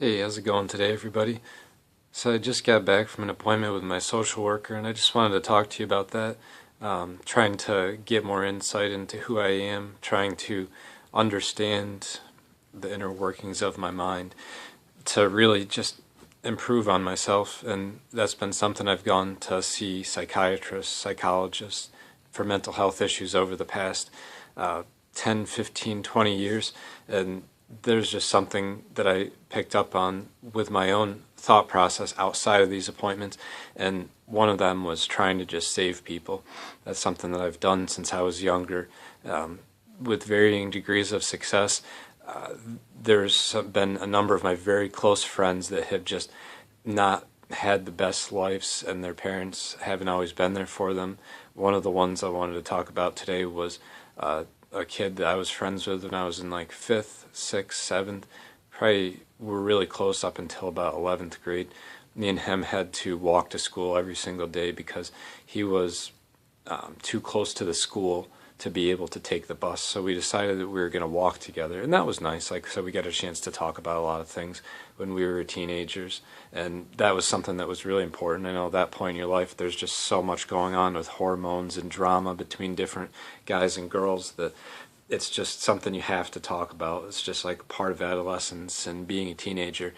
Hey, how's it going today, everybody? So I just got back from an appointment with my social worker, and I just wanted to talk to you about that. Trying to get more insight into who I am, trying to understand the inner workings of my mind, to really just improve on myself. And that's been something I've gone to see psychiatrists, psychologists for mental health issues over the past 10, 15, 20 years. And there's just something that I picked up on with my own thought process outside of these appointments, and one of them was trying to just save people. That's something that I've done since I was younger, with varying degrees of success. There's been a number of my very close friends that have just not had the best lives, and their parents haven't always been there for them. One of the ones I wanted to talk about today was a kid that I was friends with when I was in like 5th, 6th, 7th. Probably were really close up until about 11th grade. Me and him had to walk to school every single day because he was too close to the school to be able to take the bus. So we decided that we were going to walk together, and that was nice. Like, so we got a chance to talk about a lot of things when we were teenagers, and that was something that was really important. I know at that point in your life, there's just so much going on with hormones and drama between different guys and girls that it's just something you have to talk about. It's just like part of adolescence and being a teenager.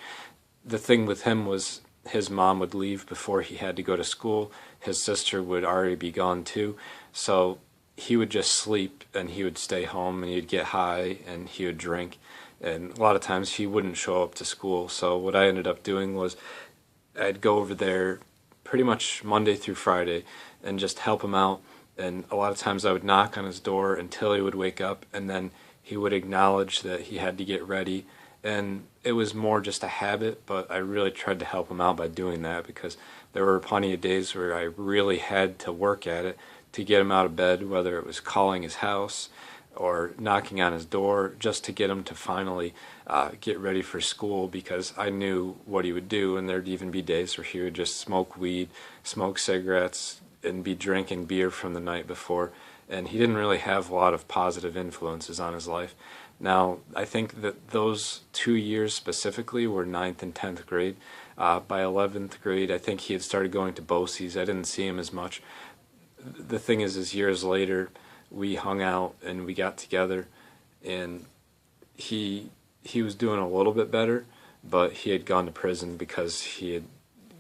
The thing with him was his mom would leave before he had to go to school. His sister would already be gone too. So he would just sleep and he would stay home and he'd get high and he would drink. And a lot of times he wouldn't show up to school. So what I ended up doing was I'd go over there pretty much Monday through Friday and just help him out. And a lot of times I would knock on his door until he would wake up, and then he would acknowledge that he had to get ready. And it was more just a habit, but I really tried to help him out by doing that because there were plenty of days where I really had to work at it to get him out of bed, whether it was calling his house or knocking on his door just to get him to finally get ready for school, because I knew what he would do. And there'd even be days where he would just smoke weed, smoke cigarettes, and be drinking beer from the night before, and he didn't really have a lot of positive influences on his life. Now, I think that those 2 years specifically were 9th and 10th grade. By 11th grade, I think he had started going to BOCES. I didn't see him as much. The thing is years later, we hung out and we got together, and he was doing a little bit better, but he had gone to prison because he had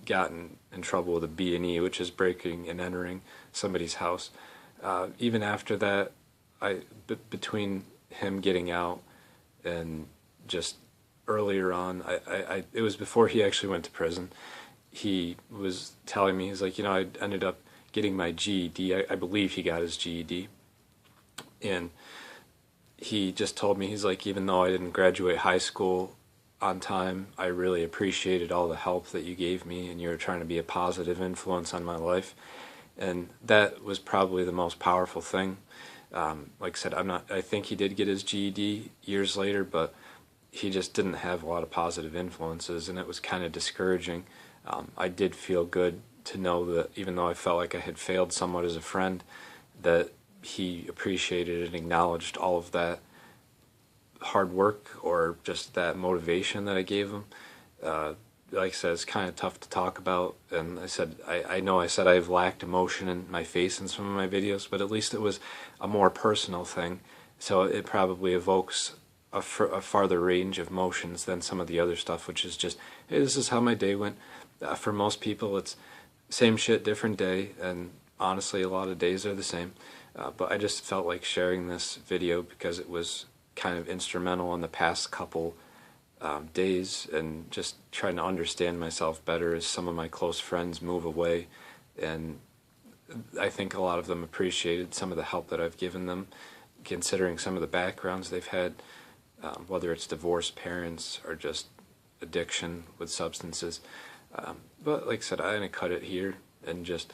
gotten in trouble with a B&E, which is breaking and entering somebody's house. Even after that, between him getting out and just earlier on, it was before he actually went to prison. He was telling me, he's like, I ended up getting my GED. I believe he got his GED. And he just told me, he's like, even though I didn't graduate high school on time, I really appreciated all the help that you gave me, and you were trying to be a positive influence on my life. And that was probably the most powerful thing. Like I said, I think he did get his GED years later, but he just didn't have a lot of positive influences, and it was kind of discouraging. I did feel good to know that even though I felt like I had failed somewhat as a friend, that he appreciated and acknowledged all of that hard work or just that motivation that I gave him. Like I said, it's kind of tough to talk about, and I know I said I've lacked emotion in my face in some of my videos, but at least it was a more personal thing, so it probably evokes a farther range of emotions than some of the other stuff, which is just, hey, this is how my day went. For most people, it's same shit, different day, and honestly, a lot of days are the same. But I just felt like sharing this video because it was kind of instrumental in the past couple days, and just trying to understand myself better as some of my close friends move away. And I think a lot of them appreciated some of the help that I've given them, considering some of the backgrounds they've had, whether it's divorced parents or just addiction with substances. But like I said, I'm going to cut it here and just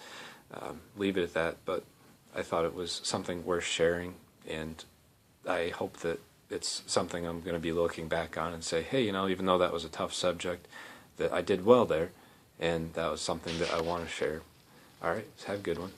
leave it at that. But I thought it was something worth sharing, and I hope that it's something I'm going to be looking back on and say, hey, even though that was a tough subject, that I did well there, and that was something that I want to share. All right, have a good one.